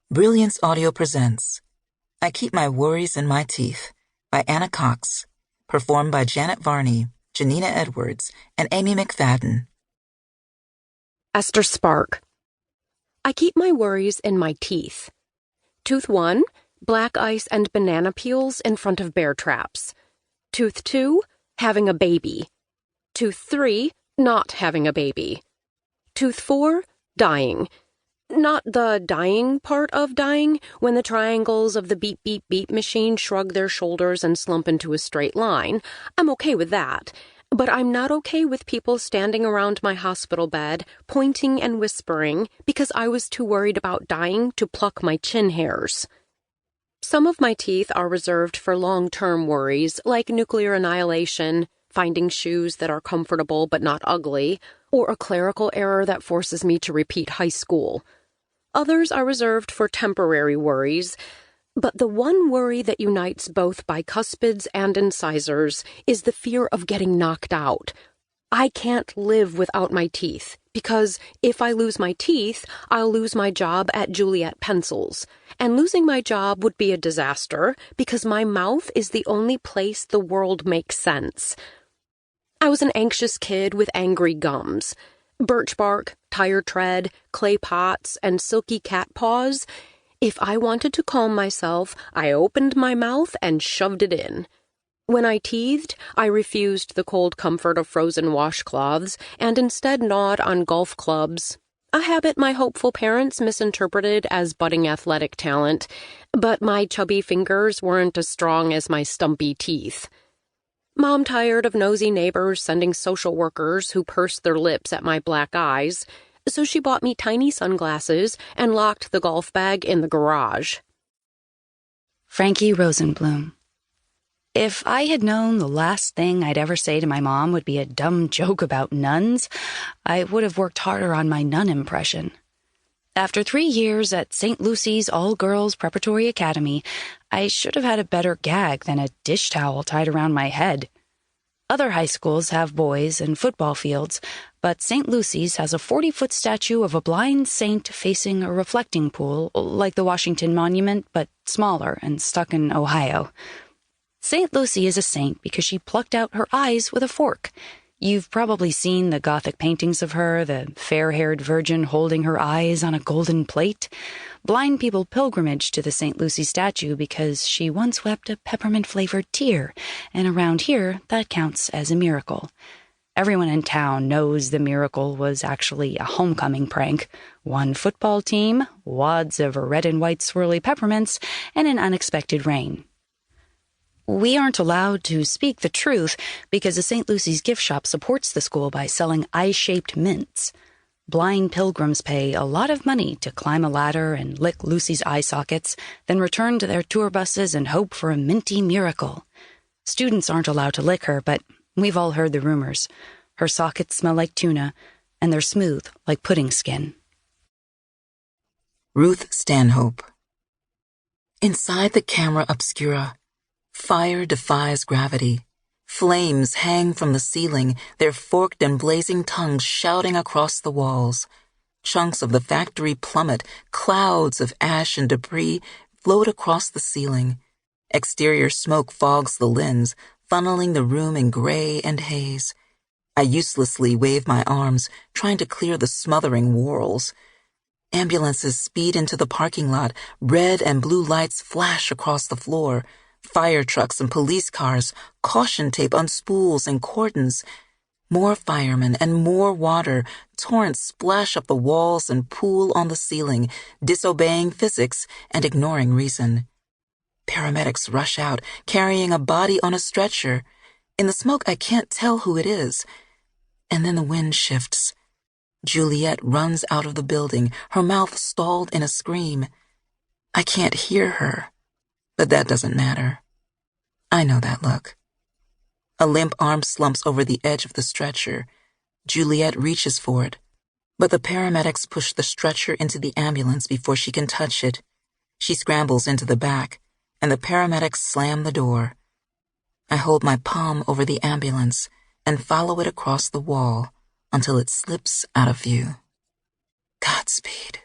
Brilliance Audio presents I Keep My Worries in My Teeth by Anna Cox, performed by Janet Varney, Janina Edwards, and Amy McFadden. Esther Spark. I keep my worries in my teeth. Tooth 1, black ice and banana peels in front of bear traps. Tooth 2, having a baby. Tooth 3, not having a baby. Tooth 4, dying. Not the dying part of dying, when the triangles of the beep beep beep machine shrug their shoulders and slump into a straight line. I'm okay with that. But I'm not okay with people standing around my hospital bed, pointing and whispering, because I was too worried about dying to pluck my chin hairs. Some of my teeth are reserved for long-term worries, like nuclear annihilation, finding shoes that are comfortable but not ugly, or a clerical error that forces me to repeat high school. Others are reserved for temporary worries, but the one worry that unites both bicuspids and incisors is the fear of getting knocked out. I can't live without my teeth, because if I lose my teeth, I'll lose my job at Juliet Pencils. And losing my job would be a disaster, because my mouth is the only place the world makes sense. I was an anxious kid with angry gums. Birch bark, tire tread, clay pots, and silky cat paws. If I wanted to calm myself, I opened my mouth and shoved it in. When I teethed, I refused the cold comfort of frozen washcloths and instead gnawed on golf clubs, a habit my hopeful parents misinterpreted as budding athletic talent, but my chubby fingers weren't as strong as my stumpy teeth. Mom tired of nosy neighbors sending social workers who pursed their lips at my black eyes, so she bought me tiny sunglasses and locked the golf bag in the garage. Frankie Rosenblum. If I had known the last thing I'd ever say to my mom would be a dumb joke about nuns, I would have worked harder on my nun impression. After 3 years at St. Lucy's All-Girls Preparatory Academy, I should have had a better gag than a dish towel tied around my head. Other high schools have boys and football fields, but St. Lucy's has a 40-foot statue of a blind saint facing a reflecting pool, like the Washington Monument, but smaller and stuck in Ohio. St. Lucy is a saint because she plucked out her eyes with a fork. You've probably seen the Gothic paintings of her, the fair-haired virgin holding her eyes on a golden plate. Blind people pilgrimage to the St. Lucy statue because she once wept a peppermint-flavored tear, and around here, that counts as a miracle. Everyone in town knows the miracle was actually a homecoming prank. One football team, wads of red and white swirly peppermints, and an unexpected rain. We aren't allowed to speak the truth because the St. Lucy's gift shop supports the school by selling eye-shaped mints. Blind pilgrims pay a lot of money to climb a ladder and lick Lucy's eye sockets, then return to their tour buses and hope for a minty miracle. Students aren't allowed to lick her, but we've all heard the rumors. Her sockets smell like tuna, and they're smooth like pudding skin. Ruth Stanhope. Inside the camera obscura, fire defies gravity. Flames hang from the ceiling, their forked and blazing tongues shouting across the walls. Chunks of the factory plummet, clouds of ash and debris float across the ceiling. Exterior smoke fogs the lens, funneling the room in gray and haze. I uselessly wave my arms, trying to clear the smothering whorls. Ambulances speed into the parking lot, red and blue lights flash across the floor. Fire trucks and police cars, caution tape on spools and cordons. More firemen and more water, torrents splash up the walls and pool on the ceiling, disobeying physics and ignoring reason. Paramedics rush out, carrying a body on a stretcher. In the smoke, I can't tell who it is. And then the wind shifts. Juliet runs out of the building, her mouth stalled in a scream. I can't hear her. But that doesn't matter. I know that look. A limp arm slumps over the edge of the stretcher. Juliet reaches for it, but the paramedics push the stretcher into the ambulance before she can touch it. She scrambles into the back, and the paramedics slam the door. I hold my palm over the ambulance and follow it across the wall until it slips out of view. Godspeed.